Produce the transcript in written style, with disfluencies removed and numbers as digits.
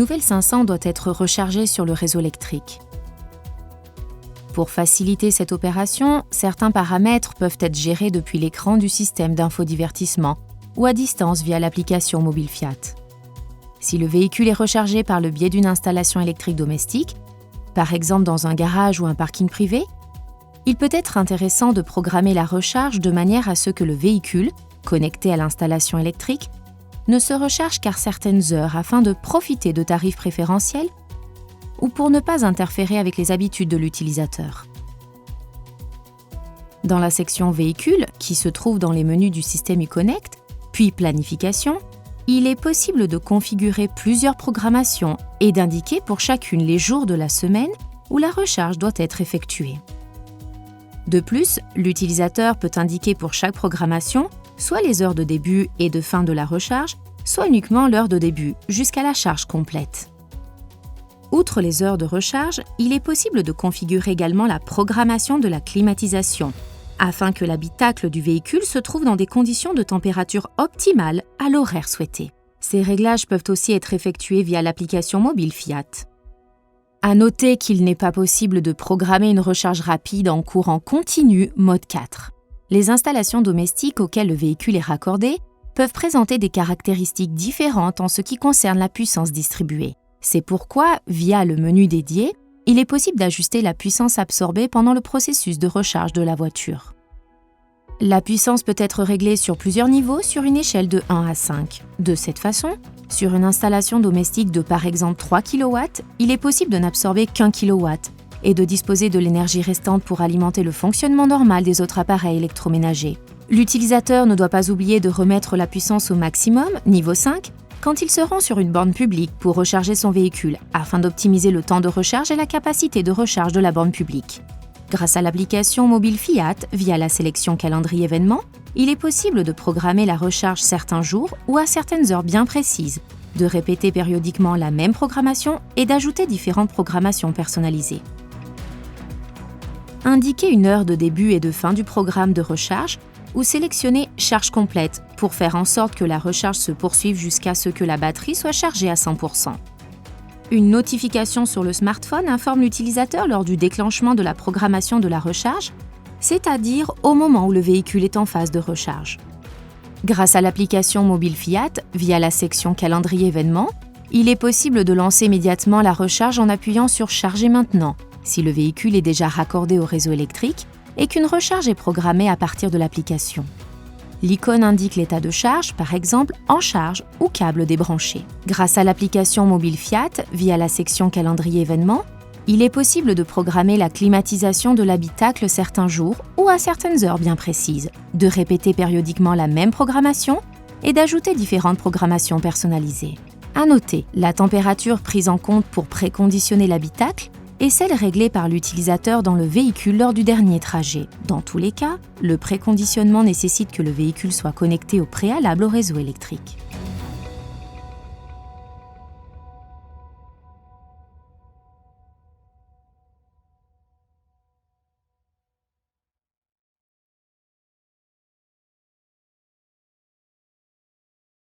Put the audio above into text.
nouvelle 500 doit être rechargée sur le réseau électrique. Pour faciliter cette opération, certains paramètres peuvent être gérés depuis l'écran du système d'infodivertissement ou à distance via l'application Mobile Fiat. Si le véhicule est rechargé par le biais d'une installation électrique domestique, par exemple dans un garage ou un parking privé, il peut être intéressant de programmer la recharge de manière à ce que le véhicule, connecté à l'installation électrique, ne se recharge qu'à certaines heures afin de profiter de tarifs préférentiels ou pour ne pas interférer avec les habitudes de l'utilisateur. Dans la section Véhicules, qui se trouve dans les menus du système uConnect, puis Planification, il est possible de configurer plusieurs programmations et d'indiquer pour chacune les jours de la semaine où la recharge doit être effectuée. De plus, l'utilisateur peut indiquer pour chaque programmation soit les heures de début et de fin de la recharge, soit uniquement l'heure de début, jusqu'à la charge complète. Outre les heures de recharge, il est possible de configurer également la programmation de la climatisation, afin que l'habitacle du véhicule se trouve dans des conditions de température optimales à l'horaire souhaité. Ces réglages peuvent aussi être effectués via l'application Mobile Fiat. À noter qu'il n'est pas possible de programmer une recharge rapide en courant continu mode 4. Les installations domestiques auxquelles le véhicule est raccordé peuvent présenter des caractéristiques différentes en ce qui concerne la puissance distribuée. C'est pourquoi, via le menu dédié, il est possible d'ajuster la puissance absorbée pendant le processus de recharge de la voiture. La puissance peut être réglée sur plusieurs niveaux sur une échelle de 1 à 5. De cette façon, sur une installation domestique de par exemple 3 kW, il est possible de n'absorber qu'1 kW et de disposer de l'énergie restante pour alimenter le fonctionnement normal des autres appareils électroménagers. L'utilisateur ne doit pas oublier de remettre la puissance au maximum, niveau 5, quand il se rend sur une borne publique pour recharger son véhicule, afin d'optimiser le temps de recharge et la capacité de recharge de la borne publique. Grâce à l'application Mobile Fiat, via la sélection calendrier événements, il est possible de programmer la recharge certains jours ou à certaines heures bien précises, de répéter périodiquement la même programmation et d'ajouter différentes programmations personnalisées. Indiquer une heure de début et de fin du programme de recharge ou sélectionner « Charge complète » pour faire en sorte que la recharge se poursuive jusqu'à ce que la batterie soit chargée à 100%. Une notification sur le smartphone informe l'utilisateur lors du déclenchement de la programmation de la recharge, c'est-à-dire au moment où le véhicule est en phase de recharge. Grâce à l'application Mobile Fiat, via la section Calendrier événements, il est possible de lancer immédiatement la recharge en appuyant sur « Charger maintenant » si le véhicule est déjà raccordé au réseau électrique et qu'une recharge est programmée à partir de l'application. L'icône indique l'état de charge, par exemple en charge ou câble débranché. Grâce à l'application Mobile Fiat, via la section Calendrier événements, il est possible de programmer la climatisation de l'habitacle certains jours ou à certaines heures bien précises, de répéter périodiquement la même programmation et d'ajouter différentes programmations personnalisées. À noter, la température prise en compte pour préconditionner l'habitacle et celle réglée par l'utilisateur dans le véhicule lors du dernier trajet. Dans tous les cas, le préconditionnement nécessite que le véhicule soit connecté au préalable au réseau électrique.